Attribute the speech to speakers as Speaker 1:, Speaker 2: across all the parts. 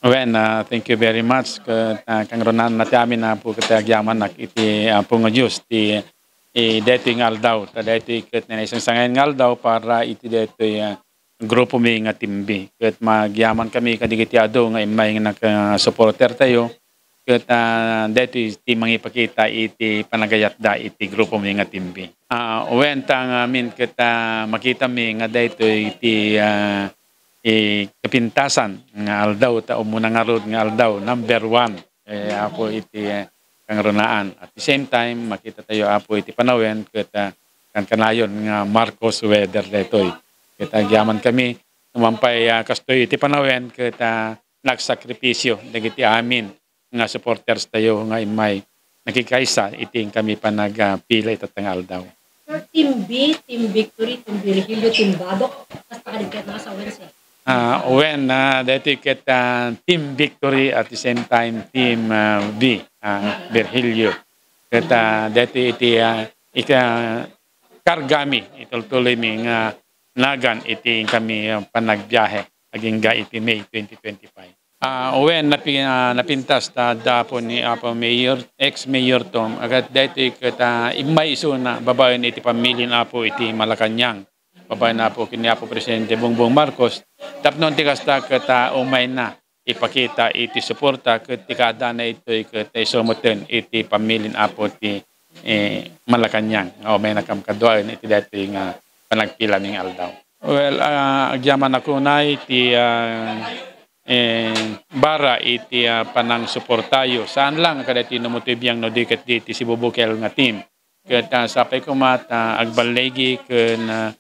Speaker 1: Well, thank you very much kang Ronan na ti amin na po katagyaman nak iti pungayus ti detoy nga aldaw. Detoy ket na isang sangayon nga aldaw para iti detoy grupo mi nga timbi. Ket magyaman kami kadigiti adu nga imay nga supporter tayo. Ket detoy ti mangipakita iti panagayatda iti grupo mi nga timbi. Wen tang amin ket makita mi nga detoy iti kapintasan nga aldaw ta umuna nga road nga aldaw number one apo iti kangrunaan at the same time makita tayo apo iti panawen ket kan kanayon nga Marcos weather detoy ket agyaman kami tumampay kastoy iti panawen ket nagsakripisyo dagiti amin nga supporters tayo nga imay nakikaisa iting kami panagpila itatang aldaw.
Speaker 2: Team B, Team Victory, Team Virgilio, Team Badok, basta kaligkat na sa Wednesday.
Speaker 1: When dito ket Team Victory at the same time Team B, Virgilio. Ket dito iti kargami itultuloy mi nga nagan iti kami panagbiyahe aging ga iti May 2025. When napintas dapo ni Apo Mayor, ex-Mayor Tom, agad dito ket imay iso na babaen iti pamilya Apo iti Malacañang. Babae na po kini Apo Presidente Bongbong Marcos. Tapnon ti kasta ket umay na ipakita iti suporta ket ti kada na ito ket isomoten iti pamilya Apo ti Malacañang. Umay na kam kadwaen iti daytoy nga panagpila ning aldaw. Well, agyaman ako na iti bara iti panang suportayo. Saan lang kada tinumutibiyang no diket di si Bubukel nga team. Ket sapay ko mat agbalegi ken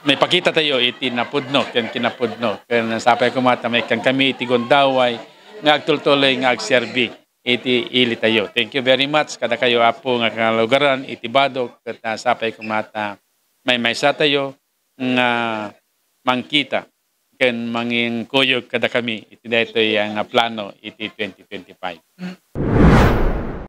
Speaker 1: may pakita tayo iti napudno ken kinapudno ken sapay ko mata may kan kami iti gondaway nga agtultuloy nga agserbi iti ili tayo. Thank you very much kada kayo apo nga kalugaran iti Badok ket sapay ko mata may sa tayo nga mangkita ken mangin kuyog kada kami iti daytoy nga plano iti 2025.